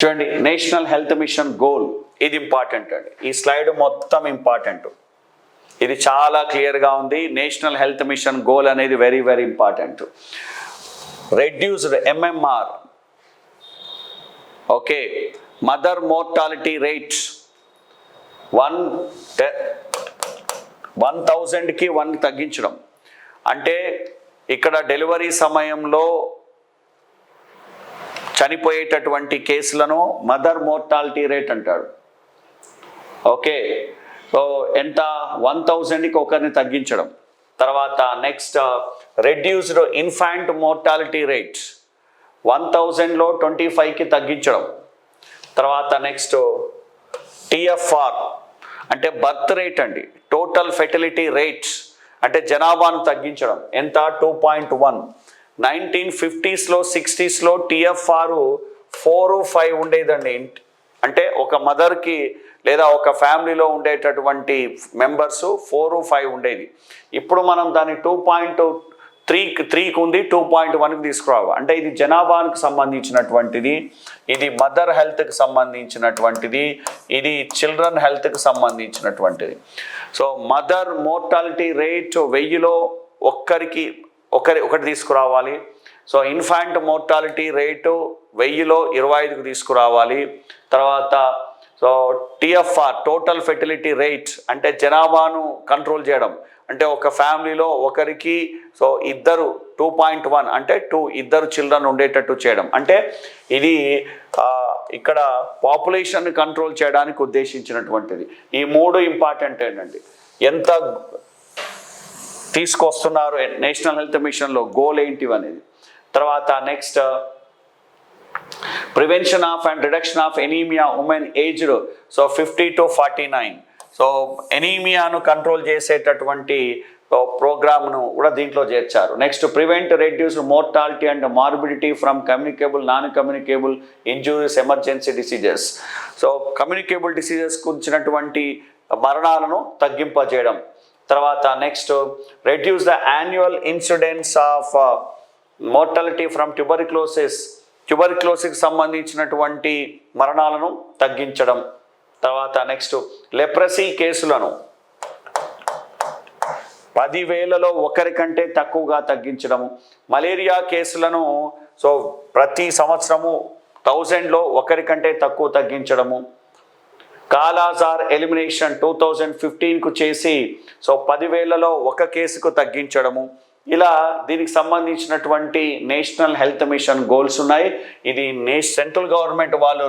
చూడండి, national health mission goal ఇది important అండి. ఈ స్లైడ్ మొత్తం ఇంపార్టెంట్, ఇది చాలా క్లియర్గా ఉంది. నేషనల్ హెల్త్ మిషన్ గోల్ అనేది very very important. Reduced MMR, okay, mother mortality rates 1000కి 1 తగ్గించడం. అంటే ఇక్కడ డెలివరీ సమయంలో చనిపోయేటటువంటి కేసులను మదర్ మోర్టాలిటీ రేట్ అంటాడు. ఓకే, సో ఎంత 1000కి 1ని తగ్గించడం. తర్వాత next reduced infant mortality rate 1000లో 25కి తగ్గించడం. తర్వాత నెక్స్ట్ టిఎఫ్ఆర్ అంటే బర్త్ రేట్ అండి, టోటల్ ఫెర్టిలిటీ రేట్స్ అంటే జనాభాను తగ్గించడం. ఎంత? 2.1. 1950స్లో 60స్లో టిఎఫ్ఆర్ 4-5 ఉండేదండి. అంటే ఒక మదర్కి లేదా ఒక ఫ్యామిలీలో ఉండేటటువంటి మెంబర్స్ 4-5 ఉండేది. ఇప్పుడు మనం దాన్ని 2.3కి ఉంది, 2.1కి తీసుకురావాలి. అంటే ఇది జనాభానికి సంబంధించినటువంటిది, ఇది మదర్ హెల్త్కి సంబంధించినటువంటిది, ఇది చిల్డ్రన్ హెల్త్కి సంబంధించినటువంటిది. సో మదర్ మోర్టాలిటీ రేట్ 1000లో ఒకటి తీసుకురావాలి. సో ఇన్ఫాంట్ మోర్టాలిటీ రేటు 1000లో 25కి తీసుకురావాలి. తర్వాత so TFR total fertility rate అంటే జనాభాను కంట్రోల్ చేయడం. అంటే ఒక ఫ్యామిలీలో ఒకరికి సో 2.1 అంటే ఇద్దరు చిల్డ్రన్ ఉండేటట్టు చేయడం. అంటే ఇది ఇక్కడ పాపులేషన్ కంట్రోల్ చేయడానికి ఉద్దేశించినటువంటిది. ఈ 3 ఇంపార్టెంట్ ఏంటండి, ఎంత తీసుకొస్తున్నారు నేషనల్ హెల్త్ మిషన్లో, గోల్ ఏంటి అనేది. తర్వాత next prevention of and reduction of anaemia women aged 50 to 49. So ఎనీమియాను కంట్రోల్ చేసేటటువంటి ప్రోగ్రామ్ను కూడా దీంట్లో చేర్చారు. Next prevent reduce mortality and morbidity from communicable non communicable injuries emergency diseases. So communicable diseases గురించినటువంటి మరణాలను తగ్గింపజేయడం. తర్వాత next reduce the annual incidence of mortality from ట్యూబర్క్లోసిస్కి సంబంధించినటువంటి మరణాలను తగ్గించడం. తర్వాత నెక్స్ట్ లెప్రసీ కేసులను 10,000లో 1 కంటే తక్కువగా తగ్గించడము. మలేరియా కేసులను సో ప్రతి సంవత్సరము 1000లో 1 కంటే తక్కువ తగ్గించడము. కాలాజార్ ఎలిమినేషన్ 2015కు చేసి సో 10,000లో 1 కేసుకు తగ్గించడము. ఇలా దీనికి సంబంధించినటువంటి నేషనల్ హెల్త్ మిషన్ గోల్స్ ఉన్నాయి. ఇది సెంట్రల్ గవర్నమెంట్ వాళ్ళు